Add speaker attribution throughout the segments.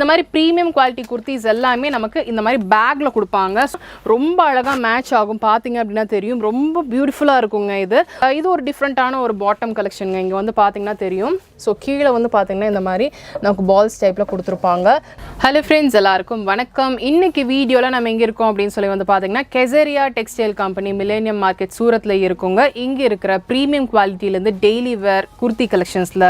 Speaker 1: மாதிரி premium quality kurtis எல்லாமே நமக்கு இந்த மாதிரி பேக்கில் கொடுப்பாங்க. ரொம்ப அழகாக மேட்ச் ஆகும். பார்த்தீங்க அப்படின்னா தெரியும், ரொம்ப பியூட்டிஃபுல்லாக இருக்குங்க. இது ஒரு டிஃப்ரெண்ட்டான ஒரு பாட்டம் கலெக்ஷனுங்க. இங்கே வந்து பார்த்தீங்கன்னா தெரியும். ஸோ கீழே வந்து பார்த்தீங்கன்னா இந்த மாதிரி நமக்கு பால்ஸ் டைப்பில் கொடுத்துருப்பாங்க. ஹலோ ஃப்ரெண்ட்ஸ், எல்லாருக்கும் வணக்கம். இன்னைக்கு வீடியோவில் நம்ம எங்கே இருக்கோம் அப்படின்னு சொல்லி வந்து பார்த்தீங்கன்னா கெசரியா டெக்ஸ்டைல் கம்பெனி மில்லேனியம் மார்க்கெட் சூரத்தில் இருக்குங்க. இங்கே இருக்கிற ப்ரீமியம் குவாலிட்டியிலேருந்து டெய்லி வேர் குர்த்தி கலெக்ஷன்ஸில்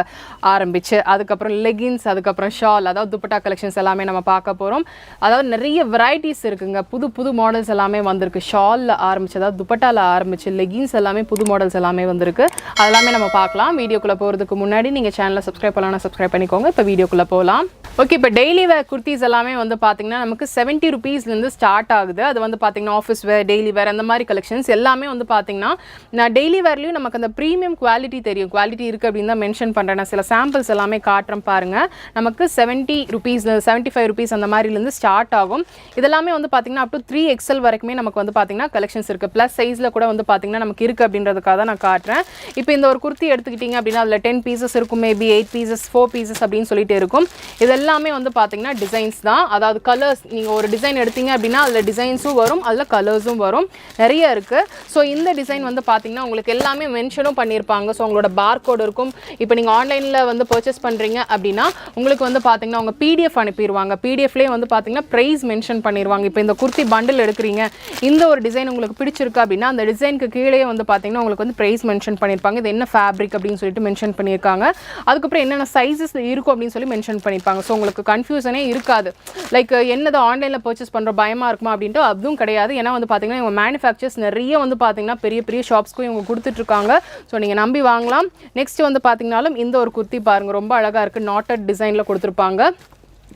Speaker 1: ஆரம்பிச்சு அதுக்கப்புறம் லெகின்ஸ், அதுக்கப்புறம் ஷால், அதாவது துப்பட்டா கலெக்ஷன்ஸ் எல்லாமே நம்ம பார்க்க போகிறோம். அதாவது நிறைய வெரைட்டிஸ் இருக்குங்க. புது மாடல்ஸ் எல்லாமே வந்திருக்கு. ஷாலில் ஆரம்பிச்சு, அதாவது துப்பட்டாவில் ஆரம்பிச்சு லெகின்ஸ் எல்லாமே புது மாடல்ஸ் எல்லாமே வந்திருக்கு. அதெல்லாமே நம்ம பார்க்கலாம். வீடியோக்குள்ளே போகிறதுக்கு முன்னாடி நீங்கள் சேனலை சப்ஸ்கிரைப் பண்ணலாம், சப்ஸ்கிரைப் பண்ணிக்கோங்க. இப்போ வீடியோக்குள்ளே போகலாம். ஓகே, இப்போ டெய்லி வேர் குர்த்திஸ் எல்லாமே வந்து பார்த்தீங்கன்னா நமக்கு 70 rupeesலேருந்து ஸ்டார்ட் ஆகுது. அது வந்து பார்த்தீங்கன்னா ஆஃபீஸ் வேர், டெய்லி வேர் அந்த மாதிரி கலெக்ஷன்ஸ் எல்லாமே வந்து பார்த்தீங்கன்னா நான் டெய்லி வேர்லேயும் நமக்கு அந்த ப்ரீமியம் குவாலிட்டி தெரியும். குவாலிட்டி இருக்குது அப்படின்னு தான் மென்ஷன் பண்ணுறேன். நான் சில சாம்பிள்ஸ் எல்லாமே காட்டுறேன் பாருங்கள். நமக்கு 70 rupees, 75 rupees அந்த மாதிரிலேருந்து ஸ்டார்ட் ஆகும். இதெல்லாமே வந்து பார்த்தீங்கன்னா அப் டு 3XL வரைக்குமே நமக்கு வந்து பார்த்தீங்கன்னா கலெக்ஷன்ஸ் இருக்குது. ப்ளஸ் சைஸில் கூட வந்து பார்த்தீங்கன்னா நமக்கு இருக்குது அப்படின்றதுக்காக தான் நான் காட்டுறேன். இப்போ இந்த ஒரு குர்த்தி எடுத்துக்கிட்டிங்க அப்படின்னா அதில் 10 pieces இருக்கும், மேபி 8 pieces, 4 pieces அப்படின்னு சொல்லிட்டு இருக்கும். இதெல்லாமே வந்து பார்த்தீங்கன்னா டிசைன்ஸ் தான். அதாவது கலர்ஸ், நீங்கள் ஒரு டிசைன் எடுத்தீங்க அப்படின்னா அதில் டிசைன்ஸும் வரும், அதில் கலர்ஸும் வரும், நிறைய இருக்குது. ஸோ இந்த டிசைன் வந்து பார்த்தீங்கன்னா உங்களுக்கு எல்லாமே மென்ஷனும் பண்ணியிருப்பாங்க. ஸோ உங்களோட பார் கோட் இருக்கும். இப்போ நீங்கள் ஆன்லைனில் வந்து பர்ச்சேஸ் பண்ணுறீங்க அப்படின்னா உங்களுக்கு வந்து பார்த்தீங்கன்னா அவங்க PDF அனுப்பிடுவாங்க. PDFலேயே வந்து பார்த்தீங்கன்னா ப்ரைஸ் மென்ஷன் பண்ணிடுவாங்க. இப்போ இந்த குர்த்தி பண்டில் எடுக்கிறீங்க, இந்த ஒரு டிசைன் உங்களுக்கு பிடிச்சிருக்கு அப்படின்னா அந்த டிசைனுக்கு கீழே வந்து பார்த்தீங்கன்னா உங்களுக்கு வந்து ப்ரைஸ் மென்ஷன் பண்ணியிருப்பாங்க. இது என்ன ஃபேப்ரிக் அப்படின்னு சொல்லிட்டு மென்ஷன் பண்ணியிருக்காங்க. அதுக்கப்புறம் என்னென்ன சைஸஸ் இருக்கும் அப்படின்னு சொல்லி மென்ஷன் பண்ணியிருப்பாங்க. ஸோ உங்களுக்கு கன்ஃபியூஷனே இருக்காது. லைக் என்னது ஆன்லைனில் பர்ச்சேஸ் பண்ணுற பயமாக இருக்குமா அப்படின்ட்டு அதுவும் கிடையாது. ஏன்னா வந்து பார்த்தீங்கன்னா இவங்க மேனுஃபேக்சர்ஸ் நிறைய வந்து பார்த்தீங்கன்னா பெரிய ஷாப்ஸ்க்கும் இவங்க கொடுத்துட்ருக்காங்க. ஸோ நீங்கள் நம்பி வாங்கலாம். நெக்ஸ்ட் வந்து பார்த்தீங்கன்னாலும் இந்த ஒரு குர்த்தி பாருங்கள், ரொம்ப அழகாக இருக்குது. நாட்டட் டிசைனில் கொடுத்துருப்பாங்க.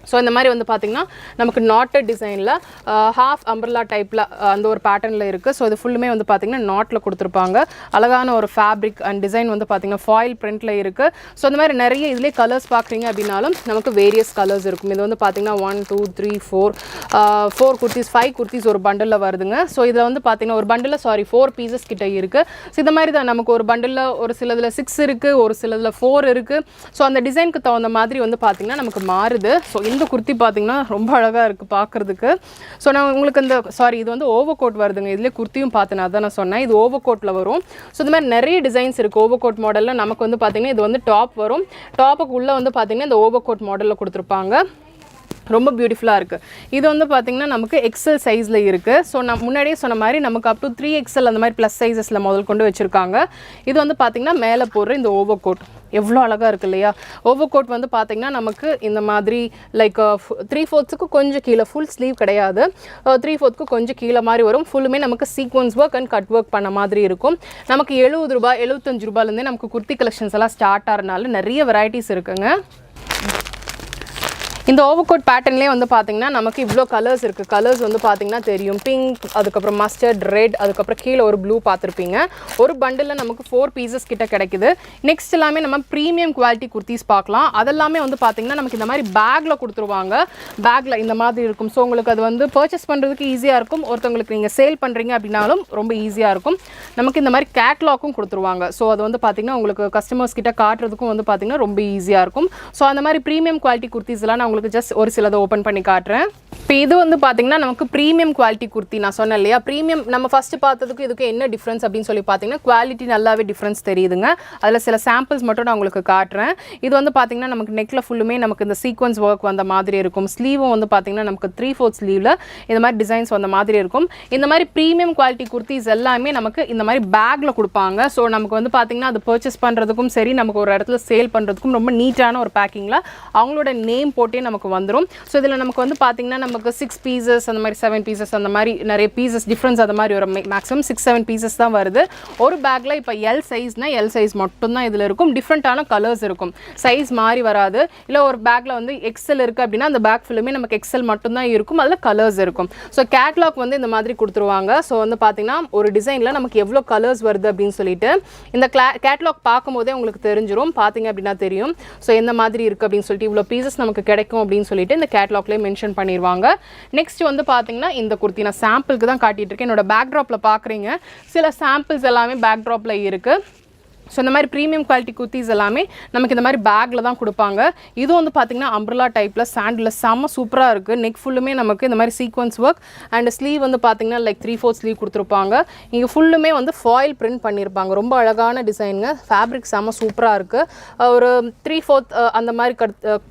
Speaker 1: ஸோ இந்த மாதிரி வந்து பார்த்திங்கன்னா நமக்கு நாட்டட் டிசைனில் ஹாஃப் அம்பர்லா டைப்பில் அந்த ஒரு பேட்டர்னில் இருக்குது. ஸோ இது ஃபுல்லுமே வந்து பார்த்திங்கன்னா நாட்டில் கொடுத்துருப்பாங்க. அழகான ஒரு ஃபேப்ரிக் அண்ட் டிசைன் வந்து பார்த்திங்கன்னா ஃபாயில் பிரிண்டில் இருக்குது. ஸோ இந்த மாதிரி நிறைய இதிலே கலர்ஸ் பார்க்குறீங்க அப்படின்னாலும் நமக்கு வேரியஸ் கலர்ஸ் இருக்கும். இது வந்து பார்த்திங்கன்னா 1 2 3 4 குர்த்திஸ், 5 குர்த்திஸ் ஒரு பண்டிலில் வருதுங்க. ஸோ இதில் வந்து பார்த்திங்கன்னா ஒரு பண்டிலில் 4 பீசஸ் கிட்ட இருக்குது. ஸோ இந்த மாதிரி தான் நமக்கு ஒரு பண்டிலில் ஒரு சிலதில் 6 இருக்குது, ஒரு சிலதில் 4 இருக்குது. ஸோ அந்த டிசைனுக்கு தகுந்த மாதிரி வந்து பார்த்திங்கன்னா நமக்கு மாறுது. ஸோ இந்த குர்த்தி பார்த்தீங்கன்னா ரொம்ப அழகாக இருக்குது பார்க்குறதுக்கு. ஸோ நான் உங்களுக்கு இந்த இது வந்து ஓவர் கோட் வருதுங்க. இதிலே குர்த்தியும் பார்த்தேன், அதான் நான் சொன்னேன். இது ஓவர் கோட்டில் வரும். ஸோ இந்த மாதிரி நிறைய டிசைன்ஸ் இருக்குது. ஓவர் கோட் மாடலில் நமக்கு வந்து பார்த்திங்கன்னா இது வந்து டாப் வரும். டாப்புக்கு உள்ளே வந்து பார்த்திங்கன்னா இந்த ஓவர் கோட் மாடலில் கொடுத்துருப்பாங்க. ரொம்ப பியூட்டிஃபுல்லாக இருக்குது. இது வந்து பார்த்திங்கன்னா நமக்கு XL சைஸில் இருக்குது. ஸோ நான் முன்னாடியே சொன்ன மாதிரி நமக்கு அப் டு 3XL அந்த மாதிரி ப்ளஸ் சைஸஸில் முதல் கொண்டு வச்சுருக்காங்க. இது வந்து பார்த்திங்கன்னா மேலே போடுற இந்த ஓவர் கோட் எவ்வளோ அழகாக இருக்குது இல்லையா? ஓவர் கோட் வந்து பார்த்திங்கன்னா நமக்கு இந்த மாதிரி லைக் 3/4 கொஞ்சம் கீழே, ஃபுல் ஸ்லீவ் கிடையாது, 3/4 கொஞ்சம் கீழே மாதிரி வரும். ஃபுல்லுமே நமக்கு sequence work and cut work பண்ண மாதிரி இருக்கும். நமக்கு 70 ரூபாய் 75 ரூபாயிலேருந்தே நமக்கு குர்த்தி கலெக்ஷன்ஸ் எல்லாம் ஸ்டார்ட் ஆகிறதுனால நிறைய வெரைட்டிஸ் இருக்குங்க. இந்த ஓவர் கோட் பேட்டர்ன்லேயே வந்து பார்த்திங்கன்னா நமக்கு இவ்வளோ கலர்ஸ் இருக்குது. கலர்ஸ் வந்து பார்த்திங்கன்னா தெரியும், பிங்க், அதுக்கப்புறம் மஸ்டர்ட், ரெட், அதுக்கப்புறம் கீழே ஒரு ப்ளூ பார்த்துருப்பீங்க. ஒரு பண்டிலில் நமக்கு 4 pieces கிட்ட கிடைக்குது. நெக்ஸ்ட் எல்லாமே நம்ம ப்ரீமியம் குவாலிட்டி குர்த்திஸ் பார்க்கலாம். அதெல்லாமே வந்து பார்த்திங்கன்னா நமக்கு இந்த மாதிரி பேக்கில் கொடுத்துருவாங்க. பேக்கில் இந்த மாதிரி இருக்கும். ஸோ உங்களுக்கு அது வந்து பர்ச்சேஸ் பண்ணுறதுக்கு ஈஸியாக இருக்கும். ஒருத்தவங்களுக்கு நீங்கள் சேல் பண்ணுறீங்க அப்படின்னாலும் ரொம்ப ஈஸியாக இருக்கும். நமக்கு இந்த மாதிரி கேட்லாக்கும் கொடுத்துருவாங்க. ஸோ அது வந்து பார்த்திங்கன்னா உங்களுக்கு கஸ்டமர்ஸ் கிட்ட காட்டுறதுக்கும் வந்து பார்த்திங்கன்னா ரொம்ப ஈஸியாக இருக்கும். ஸோ அந்த மாதிரி ப்ரீமியம் குவாலிட்டி குர்த்திஸ்லாம் நான் உங்களுக்கு ஜஸ்ட் ஒரு சிலதை ஓப்பன் பண்ணி காட்டுறேன். இப்போ இது வந்து பார்த்தீங்கன்னா நமக்கு ப்ரீமியம் குவாலிட்டி குர்த்தி. நான் சொன்னேன் இல்லையா, ப்ரீமியம் நம்ம ஃபஸ்ட்டு பார்த்ததுக்கு இதுக்கு என்ன டிஃப்ரென்ஸ் அப்படின்னு சொல்லி பார்த்தீங்கன்னா குவாலிட்டி நல்லாவே டிஃப்ரென்ஸ் தெரியுதுங்க. அதில் சில சாம்பிள்ஸ் மட்டும் நான் உங்களுக்கு காட்டுறேன். இது வந்து பார்த்தீங்கன்னா நமக்கு நெக்கில் ஃபுல்லுமே நமக்கு இந்த சீக்வன்ஸ் ஒர்க் வந்த மாதிரி இருக்கும். ஸ்லீவும் வந்து பார்த்தீங்கன்னா நமக்கு 3/4 ஸ்லீவில் இந்த மாதிரி டிசைன்ஸ் வந்த மாதிரி இருக்கும். இந்த மாதிரி ப்ரீமியம் குவாலிட்டி குர்த்திஸ் எல்லாமே நமக்கு இந்த மாதிரி பேக்கில் கொடுப்பாங்க. ஸோ நமக்கு வந்து பார்த்தீங்கன்னா அது பர்ச்சேஸ் பண்ணுறதுக்கும் சரி, நமக்கு ஒரு இடத்துல சேல் பண்ணுறதுக்கும் ரொம்ப நீட்டான ஒரு பேக்கிங்கில் அவங்களோட நேம் போட்டே நமக்கு வந்துடும். ஸோ இதில் நமக்கு வந்து பார்த்தீங்கன்னா நமக்கு 6 pieces அந்த மாதிரி 7 pieces அந்த மாதிரி நிறைய பீசஸ் டிஃப்ரென்ஸ் அந்த மாதிரி ஒரு மேக்ஸிமம் 6-7 pieces தான் வருது ஒரு பேக்கில். இப்போ எல் சைஸ் மட்டும்தான் இதில் இருக்கும். டிஃப்ரெண்ட்டான கலர்ஸ் இருக்கும், சைஸ் மாறி வராது. இல்லை ஒரு பேக்கில் வந்து XL இருக்குது அப்படின்னா அந்த பேக் ஃபுல்லுமே நமக்கு XL மட்டும்தான் இருக்கும், அதில் கலர்ஸ் இருக்கும். ஸோ கேட்லாக் வந்து இந்த மாதிரி கொடுத்துருவாங்க. ஸோ வந்து பார்த்தீங்கன்னா ஒரு டிசைனில் நமக்கு எவ்வளோ கலர்ஸ் வருது அப்படின்னு சொல்லிட்டு இந்த கேட்லாக் பார்க்கும்போதே உங்களுக்கு தெரிஞ்சிடும். பார்த்தீங்க அப்படின்னா தெரியும் ஸோ எந்த மாதிரி இருக்குது அப்படின்னு சொல்லிட்டு, இவ்வளோ பீசஸ் நமக்கு கிடைக்கும் அப்படின்னு சொல்லிட்டு இந்த கேட்லாக்லேயே மென்ஷன் பண்ணிடுவாங்க. நெக்ஸ்ட் வந்து பார்த்தீங்கன்னா இந்த குர்த்தி நான் சாம்பிளுக்கு தான் காட்டிட்டு இருக்கேன். என்னோட பேக்ட்ராப்பில் பார்க்குறீங்க, சில சாம்பிள்ஸ் எல்லாமே பேக்ட்ராப்பில் இருக்குது. ஸோ இந்த மாதிரி ப்ரீமியம் குவாலிட்டி குர்த்திஸ் எல்லாமே நமக்கு இந்த மாதிரி பேக்கில் தான் கொடுப்பாங்க. இது வந்து பார்த்திங்கன்னா அம்ப்ரலா டைப்பில் சாண்டில் செம்ம சூப்பராக இருக்குது. நெக் ஃபுல்லுமே நமக்கு இந்த மாதிரி சீக்வன்ஸ் ஒர்க் அண்ட் ஸ்லீவ் வந்து பார்த்திங்கன்னா லைக் 3/4 ஸ்லீவ் கொடுத்துருப்பாங்க. இங்கே ஃபுல்லுமே வந்து ஃபாயில் பிரிண்ட் பண்ணியிருப்பாங்க. ரொம்ப அழகான டிசைனுங்க. ஃபேப்ரிக் செம்ம சூப்பராக இருக்குது. ஒரு 3/4 அந்த மாதிரி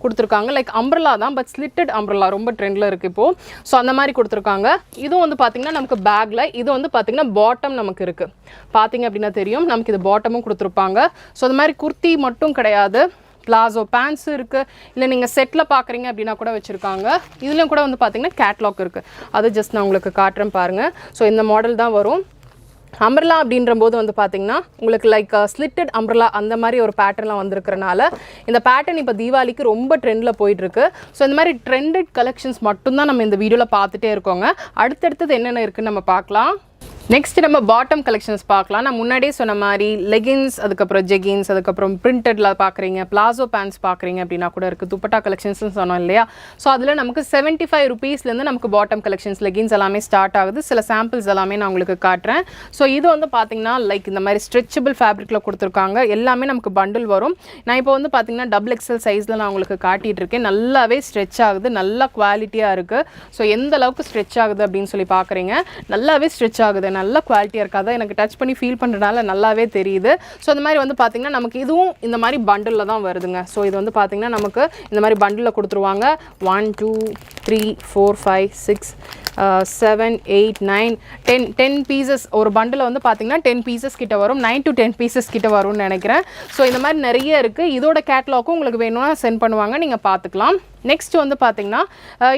Speaker 1: கொடுத்துருக்காங்க. லைக் அம்ப்ரலா தான், பட் ஸ்லிட்டட் அம்ப்ரலா ரொம்ப ட்ரெண்டில் இருக்குது இப்போது. ஸோ அந்த மாதிரி கொடுத்துருக்காங்க. இதுவும் வந்து பார்த்திங்கன்னா நமக்கு பேக்கில் இது வந்து பார்த்திங்கன்னா பாட்டம் நமக்கு இருக்குது. பார்த்திங்க அப்படின்னா தெரியும், நமக்கு இது பாட்டமும் கொடுத்துருப்பாங்க. ஸோ அது மாதிரி குர்த்தி மட்டும் கிடையாது, பிளாசோ பேண்ட்ஸ் இருக்குது. இல்லை நீங்கள் செட்டில் பார்க்குறீங்க அப்படின்னா கூட வச்சுருக்காங்க. இதுலேயும் கூட வந்து பார்த்திங்கன்னா கேட்லாக் இருக்குது. அது ஜஸ்ட் நான் உங்களுக்கு காட்டுறேன் பாருங்கள். ஸோ இந்த மாடல் தான் வரும். அம்ப்ரலா அப்படின்ற போது வந்து பார்த்திங்கன்னா உங்களுக்கு லைக் ஸ்லிட்டட் அம்ப்ரலா அந்த மாதிரி ஒரு பேட்டர்ன்லாம் வந்திருக்கிறனால இந்த பேட்டர்ன் இப்போ தீபாவளிக்கு ரொம்ப ட்ரெண்டில் போயிட்டுருக்கு. ஸோ இந்த மாதிரி ட்ரெண்டட் கலெக்ஷன்ஸ் மட்டும்தான் நம்ம இந்த வீடியோவில் பார்த்துட்டே இருக்கோங்க. அடுத்தடுத்தது என்னென்ன இருக்குதுன்னு நம்ம பார்க்கலாம். நெக்ஸ்ட் நம்ம பாட்டம் கலெக்ஷன்ஸ் பார்க்கலாம். நான் முன்னாடியே சொன்ன மாதிரி லெகின்ஸ், அதுக்கப்புறம் ஜெகின்ஸ், அதுக்கப்புறம் பிரிண்டடில் பார்க்குறீங்க, பிளாசோ பேண்ட்ஸ் பார்க்குறீங்க அப்படின்னா கூட இருக்குது. துப்பட்டா கலெக்ஷன்ஸ்னு சொன்னோம் இல்லையா? ஸோ அதில் நமக்கு 75 ருபீஸ்லேருந்து நமக்கு பாட்டம் கலெக்ஷன்ஸ் லெகின்ஸ் எல்லாமே ஸ்டார்ட் ஆகுது. சில சாம்பிள்ஸ் எல்லாமே நான் உங்களுக்கு காட்டுறேன். ஸோ இது வந்து பார்த்திங்கன்னா லைக் இந்த மாதிரி ஸ்ட்ரெச்சபிள் ஃபேப்ரிக்கில் கொடுத்துருக்காங்க. எல்லாமே நமக்கு பண்டில் வரும். நான் இப்போ வந்து பார்த்திங்கன்னா XXL சைஸில் நான் உங்களுக்கு காட்டிகிட்டு இருக்கேன். நல்லாவே ஸ்ட்ரெச் ஆகுது, நல்லா குவாலிட்டியாக இருக்குது. ஸோ எந்த அளவுக்கு ஸ்ட்ரெச் ஆகுது அப்படின்னு சொல்லி பார்க்குறீங்க. நல்லாவே ஸ்ட்ரெச் ஆகுது, நல்ல குவாலிட்டியாக இருக்காது. எனக்கு டச் பண்ணி ஃபீல் பண்ணுறதுனால நல்லாவே தெரியுது. ஸோ இந்த மாதிரி வந்து பார்த்திங்கன்னா நமக்கு இதுவும் இந்த மாதிரி பண்டிலில் தான் வருதுங்க. ஸோ இது வந்து பார்த்திங்கன்னா நமக்கு இந்த மாதிரி பண்டிலில் கொடுத்துருவாங்க. 1 2 3 4 5 6 7 8 9 10 பீசஸ் ஒரு பண்டில் வந்து பார்த்திங்கன்னா 10 பீசஸ் கிட்ட வரும். 9 to 10 பீசஸ் கிட்ட வரும்னு நினைக்கிறேன். ஸோ இந்த மாதிரி நிறைய இருக்குது. இதோட கேட்லாக்கும் உங்களுக்கு வேணும்னா சென்ட் பண்ணுவாங்க, நீங்கள் பார்த்துக்கலாம். நெக்ஸ்ட் வந்து பார்த்திங்கன்னா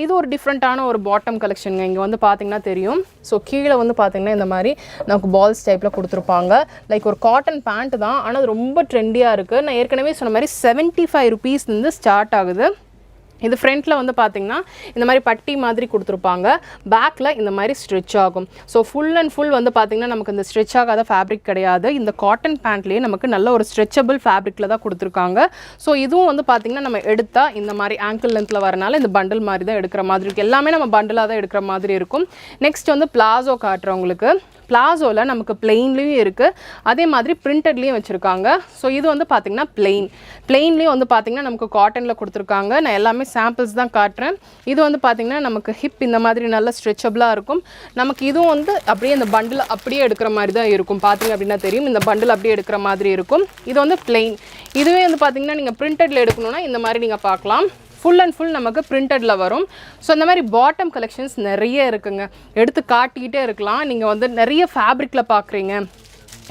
Speaker 1: இது ஒரு டிஃப்ரெண்ட்டான ஒரு பாட்டம் கலெக்ஷனுங்க. இங்கே வந்து பார்த்திங்கன்னா தெரியும். ஸோ கீழே வந்து பார்த்திங்கன்னா இந்த மாதிரி நமக்கு பால்ஸ் டைப்பில் கொடுத்துருப்பாங்க. லைக் ஒரு காட்டன் பேண்ட் தான், ஆனால் அது ரொம்ப ட்ரெண்டியாக இருக்குது. நான் ஏற்கனவே சொன்ன மாதிரி 75 ருபீஸ்லேருந்து ஸ்டார்ட் ஆகுது. இது ஃப்ரண்ட்டில் வந்து பார்த்திங்கன்னா இந்த மாதிரி பட்டி மாதிரி கொடுத்துருப்பாங்க. பேக்கில் இந்த மாதிரி ஸ்ட்ரெச் ஆகும். ஸோ ஃபுல் அண்ட் ஃபுல் வந்து பார்த்திங்கன்னா நமக்கு இந்த ஸ்ட்ரெச் ஆகாத ஃபேப்ரிக் கிடையாது. இந்த காட்டன் பேண்ட்லேயே நமக்கு நல்ல ஒரு ஸ்ட்ரெச்சபிள் ஃபேப்ரிக்கில் தான் கொடுத்துருக்காங்க. ஸோ இதுவும் வந்து பார்த்திங்கன்னா நம்ம எடுத்தால் இந்த மாதிரி ஆங்கிள் லென்த்தில் வரனால இந்த பண்டில் மாதிரி தான் எடுக்கிற மாதிரி இருக்குது. எல்லாமே நம்ம பண்டிலாக தான் எடுக்கிற மாதிரி இருக்கும். நெக்ஸ்ட் வந்து பிளாசோ காட்டுறவங்களுக்கு. பிளாசோவில் நமக்கு பிளெயின்லேயும் இருக்குது, அதே மாதிரி பிரிண்டட்லேயும் வச்சுருக்காங்க. ஸோ இது வந்து பார்த்திங்கன்னா பிளெயின்லேயும் வந்து பார்த்திங்கன்னா நமக்கு காட்டனில் கொடுத்துருக்காங்க. நான் எல்லாமே சாம்பிள்ஸ் தான் காட்டுறேன். இது வந்து பார்த்திங்கன்னா நமக்கு ஹிப் இந்த மாதிரி நல்ல ஸ்ட்ரெச்சபிளாக இருக்கும். நமக்கு இதுவும் வந்து அப்படியே இந்த பண்டில் அப்படியே எடுக்கிற மாதிரி தான் இருக்கும். பார்த்திங்க அப்படின்னா தெரியும், இந்த பண்டில் அப்படியே எடுக்கிற மாதிரி இருக்கும். இது வந்து பிளெயின். இதுவே வந்து பார்த்திங்கன்னா நீங்கள் பிரிண்டடில் எடுக்கணுன்னா இந்த மாதிரி நீங்கள் பார்க்கலாம். ஃபுல் அண்ட் ஃபுல் நமக்கு பிரிண்டடில் வரும். ஸோ இந்த மாதிரி பாட்டம் கலெக்ஷன்ஸ் நிறைய இருக்குங்க. எடுத்து காட்டிக்கிட்டே இருக்கலாம். நீங்கள் வந்து நிறைய ஃபேப்ரிக்கில் பார்க்குறீங்க,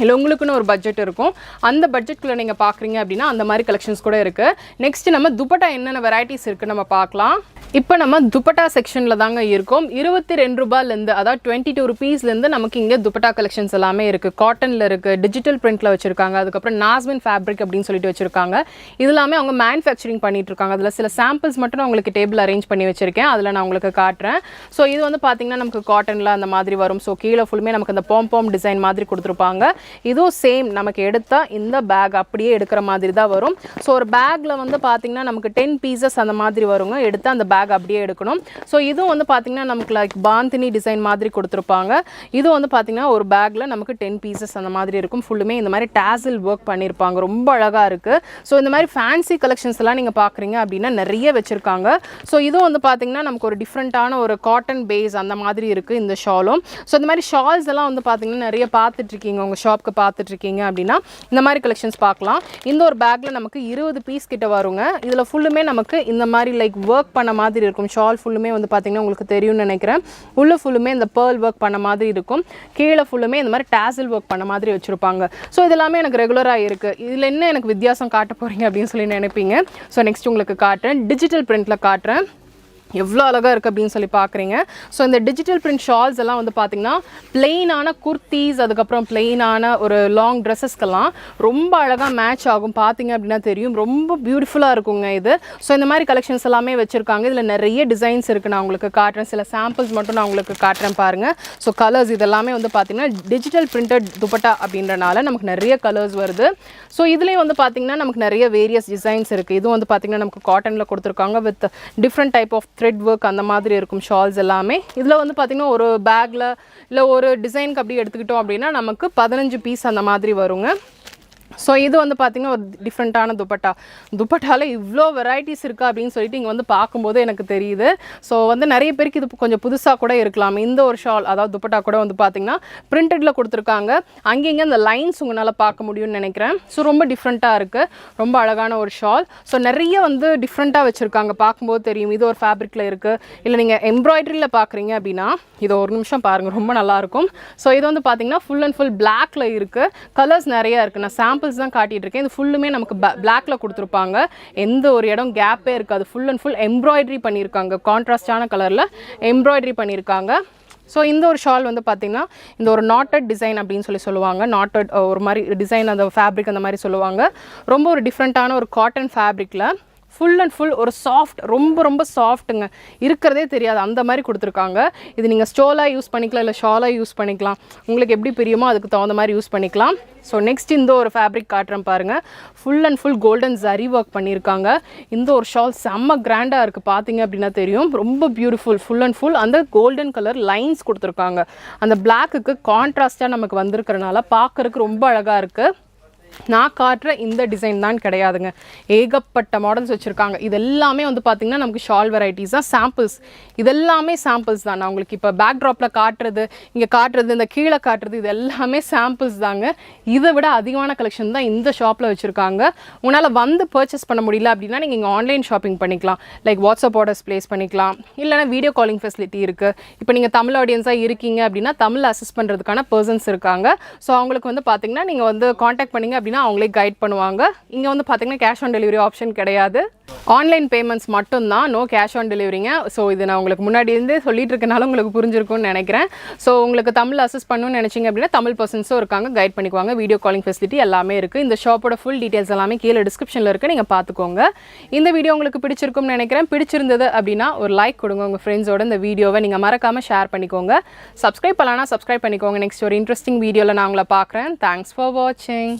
Speaker 1: இல்லை உங்களுக்குன்னு ஒரு பட்ஜெட் இருக்கும், அந்த பட்ஜெட்குள்ளே நீங்கள் பார்க்குறீங்க அப்படின்னா அந்த மாதிரி கலெக்ஷன்ஸ் கூட இருக்குது. நெக்ஸ்ட் நம்ம துப்பட்டா என்னென்ன வெரைட்டிஸ் இருக்குன்னு நம்ம பார்க்கலாம். இப்போ நம்ம துப்பட்டா செக்ஷனில் தாங்க இருக்கோம். 22 ரூபாயிலேருந்து, அதாவது 22 ருபீஸ்லேருந்து நமக்கு இங்கே துப்பட்டா கலெக்ஷன்ஸ் எல்லாமே இருக்குது. காட்டனில் இருக்குது, டிஜிட்டல் பிரிண்டில் வச்சுருக்காங்க, அதுக்கப்புறம் நாஸ்மின் ஃபேப்ரிக் அப்படின்னு சொல்லிட்டு வச்சுருக்காங்க. இது எல்லாமே அவங்க மேனுஃபேக்சரிங் பண்ணிகிட்ருக்காங்க. அதில் சில சாம்பிள்ஸ் மட்டும் நான் உங்களுக்கு டேபிள் அரேஞ்ச் பண்ணி வச்சுருக்கேன், அதில் நான் உங்களுக்கு காட்டுறேன். ஸோ இது வந்து பார்த்திங்கன்னா நமக்கு காட்டனில் அந்த மாதிரி வரும். ஸோ கீழே ஃபுல்லுமே நமக்கு அந்த பாம் டிசைன் மாதிரி கொடுத்துருப்பாங்க. இதுவும் சேம், நமக்கு எடுத்தால் இந்த பேக் அப்படியே எடுக்கிற மாதிரி தான் வரும். ஸோ ஒரு பேக்கில் வந்து பார்த்திங்கன்னா நமக்கு 10 பீசஸ் அந்த மாதிரி வருங்க. எடுத்து அந்த பேக் அப்படியே எடுக்கணும். ஸோ இதுவும் வந்து பார்த்திங்கன்னா நமக்கு லைக் பாந்தினி டிசைன் மாதிரி கொடுத்துருப்பாங்க. இது வந்து பார்த்திங்கன்னா ஒரு பேக்கில் நமக்கு 10 பீசஸ் அந்த மாதிரி இருக்கும். ஃபுல்லுமே இந்த மாதிரி டாசில் ஒர்க் பண்ணியிருப்பாங்க. ரொம்ப அழகாக இருக்குது. ஸோ இந்த மாதிரி ஃபேன்சி கலெக்ஷன்ஸ் எல்லாம் நீங்கள் பார்க்குறீங்க அப்படின்னா நிறைய வச்சுருக்காங்க. ஸோ இதுவும் வந்து பார்த்திங்கன்னா நமக்கு ஒரு டிஃப்ரெண்ட்டான ஒரு காட்டன் பேஸ் அந்த மாதிரி இருக்குது இந்த ஷாலும். ஸோ இந்த மாதிரி ஷால்ஸ் எல்லாம் வந்து பார்த்திங்கன்னா நிறைய பார்த்துட்ருக்கீங்க, உங்கள் ஷாப்புக்கு பார்த்துட்ருக்கீங்க அப்படின்னா இந்த மாதிரி கலெக்ஷன்ஸ் பார்க்கலாம். இந்த ஒரு பேக்கில் நமக்கு 20 பீஸ் கிட்ட வருங்க. இதில் ஃபுல்லுமே நமக்கு இந்த மாதிரி லைக் ஒர்க் பண்ண மாதிரி இருக்கும். ஷால் ஃபுல்லுமே வந்து பார்த்திங்கன்னா உங்களுக்கு தெரியும்னு நினைக்கிறேன். உள்ள ஃபுல்லுமே இந்த பேர்ல் ஒர்க் பண்ண மாதிரி இருக்கும். கீழே ஃபுல்லுமே இந்த மாதிரி டாசில் ஒர்க் பண்ண மாதிரி வச்சுருப்பாங்க. ஸோ இதெல்லாமே எனக்கு ரெகுலராக இருக்குது. இதில் என்ன எனக்கு வித்தியாசம் காட்ட போகிறீங்க அப்படின்னு சொல்லி நினைப்பீங்க. ஸோ நெக்ஸ்ட் உங்களுக்கு காட்டுறேன், டிஜிட்டல் பிரிண்டில் காட்டுறேன். எவ்வளோ அழகாக இருக்குது அப்படின்னு சொல்லி பார்க்குறீங்க. ஸோ இந்த டிஜிட்டல் பிரிண்ட் ஷால்ஸ் எல்லாம் வந்து பார்த்திங்கன்னா பிளெயினான குர்த்திஸ், அதுக்கப்புறம் பிளெயினான ஒரு லாங் ட்ரெஸ்ஸஸ்க்கெல்லாம் ரொம்ப அழகாக மேட்ச் ஆகும். பார்த்திங்க அப்படின்னா தெரியும், ரொம்ப பியூட்டிஃபுல்லாக இருக்குங்க இது. ஸோ இந்த மாதிரி கலெக்ஷன்ஸ் எல்லாமே வச்சுருக்காங்க. இதில் நிறைய டிசைன்ஸ் இருக்குது, நான் உங்களுக்கு காட்டுறேன். சில சாம்பிள்ஸ் மட்டும் நான் உங்களுக்கு காட்டுறேன் பாருங்கள். ஸோ கலர்ஸ் இதெல்லாமே வந்து பார்த்திங்கன்னா டிஜிட்டல் பிரிண்டட் துப்பட்டா அப்படின்றனால நமக்கு நிறைய கலர்ஸ் வருது. ஸோ இதுலேயும் வந்து பார்த்திங்கன்னா நமக்கு நிறைய வேரியஸ் டிசைன்ஸ் இருக்குது. இதுவும் வந்து பார்த்திங்கன்னா நமக்கு காட்டனில் கொடுத்துருக்காங்க with different type of thread work அந்த மாதிரி இருக்கும் ஷால்ஸ் எல்லாமே. இதில் வந்து பார்த்திங்கன்னா ஒரு பேக்கில் இல்லை ஒரு டிசைனுக்கு அப்படி எடுத்துக்கிட்டோம் அப்படின்னா நமக்கு 15 பீஸ் அந்த மாதிரி வருங்க. ஸோ இது வந்து பார்த்திங்கன்னா ஒரு டிஃப்ரெண்ட்டான துப்பட்டாவில் இவ்வளோ வெரைட்டிஸ் இருக்கா அப்படின்னு சொல்லிட்டு இங்கே வந்து பார்க்கும்போது எனக்கு தெரியுது. ஸோ வந்து நிறைய பேருக்கு இது கொஞ்சம் புதுசாக கூட இருக்கலாம். இந்த ஒரு ஷால் அதாவது துப்பட்டா கூட வந்து பார்த்திங்கன்னா பிரிண்டடில் கொடுத்துருக்காங்க. அங்கேங்க அந்த லைன்ஸ் உங்களால் பார்க்க முடியும்னு நினைக்கிறேன். ஸோ ரொம்ப டிஃப்ரெண்ட்டாக இருக்குது, ரொம்ப அழகான ஒரு ஷால். ஸோ நிறைய வந்து டிஃப்ரெண்ட்டாக வச்சுருக்காங்க, பார்க்கும்போது தெரியும். இது ஒரு ஃபேப்ரிக்கில் இருக்குது. இல்லை நீங்கள் எம்ப்ராய்டரியில் பார்க்குறீங்க அப்படின்னா இது ஒரு நிமிஷம் பாருங்கள், ரொம்ப நல்லாயிருக்கும். ஸோ இது வந்து பார்த்திங்கன்னா ஃபுல் அண்ட் ஃபுல் பிளாக்ல இருக்குது. கலர்ஸ் நிறையா இருக்குது. நான் சாம்பிள்ஸ் தான் காட்டிகிட்டு இருக்கேன். இது ஃபுல்லுமே நமக்கு பிளாக்ல கொடுத்துருப்பாங்க. எந்த ஒரு இடம் கேப்பே இருக்காது. ஃபுல் அண்ட் ஃபுல் எம்ப்ராய்டரி பண்ணியிருக்காங்க. கான்ட்ராஸ்டான கலரில் எம்ப்ராய்டரி பண்ணியிருக்காங்க. ஸோ இந்த ஒரு ஷால் வந்து பார்த்திங்கன்னா இந்த ஒரு நாட்டட் டிசைன் அப்படின்னு சொல்லுவாங்க. நாட்டட் ஒரு மாதிரி டிசைன், அந்த ஃபேப்ரிக் அந்த மாதிரி சொல்லுவாங்க. ரொம்ப ஒரு டிஃப்ரெண்ட்டான ஒரு காட்டன் ஃபேப்ரிக்கில் ஃபுல் அண்ட் ஃபுல் ஒரு சாஃப்ட், ரொம்ப ரொம்ப சாஃப்ட்டுங்க, இருக்கிறதே தெரியாது அந்த மாதிரி கொடுத்துருக்காங்க. இது நீங்கள் ஸ்டோலாக யூஸ் பண்ணிக்கலாம், இல்லை ஷாலாக யூஸ் பண்ணிக்கலாம். உங்களுக்கு எப்படி பிரியுமோ அதுக்கு தகுந்த மாதிரி யூஸ் பண்ணிக்கலாம். ஸோ நெக்ஸ்ட் இந்த ஒரு ஃபேப்ரிக் காட்டுறேன் பாருங்கள். Full and full golden zari work பண்ணியிருக்காங்க. இந்த ஒரு ஷால் செம்ம கிராண்டாக இருக்குது, பார்த்தீங்க அப்படின்னா தெரியும். ரொம்ப பியூட்டிஃபுல். ஃபுல் அண்ட் ஃபுல் அந்த கோல்டன் கலர் லைன்ஸ் கொடுத்துருக்காங்க. அந்த பிளாக்குக்கு கான்ட்ராஸ்டாக நமக்கு வந்திருக்கிறனால பார்க்குறதுக்கு ரொம்ப அழகாக இருக்குது. நான் காட்டுற இந்த டிசைன் தான் கிடையாதுங்க, ஏகப்பட்ட மாடல்ஸ் வச்சுருக்காங்க. இது எல்லாமே வந்து பார்த்திங்கன்னா நமக்கு ஷால் வெரைட்டிஸ் தான், சாம்பிள்ஸ். இதெல்லாமே சாம்பிள்ஸ் தான். நான் உங்களுக்கு இப்போ பேக் ட்ராப்பில் காட்டுறது, இங்கே காட்டுறது, இந்த கீழே காட்டுறது, இது எல்லாமே சாம்பிள்ஸ் தாங்க. இதை விட அதிகமான கலெக்ஷன் தான் இந்த ஷாப்பில் வச்சுருக்காங்க. உங்களால் வந்து பர்ச்சேஸ் பண்ண முடியல அப்படின்னா நீங்கள் இங்கே ஆன்லைன் ஷாப்பிங் பண்ணிக்கலாம். லைக் வாட்ஸ்அப் ஆர்டர்ஸ் ப்ளேஸ் பண்ணிக்கலாம், இல்லைனா வீடியோ காலிங் ஃபெசிலிட்டி இருக்குது. இப்போ நீங்கள் தமிழ் ஆடியன்ஸாக இருக்கீங்க அப்படின்னா தமிழ் அசிஸ்ட் பண்ணுறதுக்கான பர்சன்ஸ் இருக்காங்க. ஸோ அவங்களுக்கு வந்து பார்த்திங்கன்னா நீங்கள் வந்து காண்டாக்ட் பண்ணிங்க அப்படின்னா அவங்களே கைட் பண்ணுவாங்க. இங்கே வந்து பார்த்தீங்கன்னா கேஷ் ஆன் டெலிவரி ஆப்ஷன் கிடையாது, ஆன்லைன் பேமெண்ட்ஸ் மட்டும்தான், நோ கேஷ் ஆன் டெலிவரிங்க. ஸோ இது நான் உங்களுக்கு முன்னாடி இருந்தே சொல்லிட்டு இருக்கனால உங்களுக்கு புரிஞ்சிருக்கும்னு நினைக்கிறேன். ஸோ உங்களுக்கு தமிழ் அசிஸ்ட் பண்ணணும்னு நினச்சிங்க அப்படின்னா தமிழ் பர்சன்ஸும் இருக்காங்க, கைட் பண்ணிக்குவாங்க. வீடியோ காலிங் ஃபெசிலிட்டி எல்லாமே இருக்குது. இந்த ஷாப்போட ஃபுல் டீட்டெயில்ஸ் எல்லாமே கீழே டிஸ்கிரிப்ஷனில் இருக்குது, நீங்கள் பார்த்துக்கோங்க. இந்த வீடியோ உங்களுக்கு பிடிச்சிருக்கும்னு நினைக்கிறேன். பிடிச்சிருந்தது அப்படின்னா ஒரு லைக் கொடுங்க. உங்கள் ஃப்ரெண்ட்ஸோட இந்த வீடியோவை நீங்கள் மறக்காமல் ஷேர் பண்ணிக்கோங்க. சப்ஸ்கிரைப் பண்ணலாம்னா சப்ஸ்கிரைப் பண்ணிக்கோங்க. நெக்ஸ்ட் ஒரு இன்ட்ரெஸ்டிங் வீடியோவில் நான் உங்களை பார்க்குறேன். தேங்க்ஸ் ஃபார் வாட்சிங்.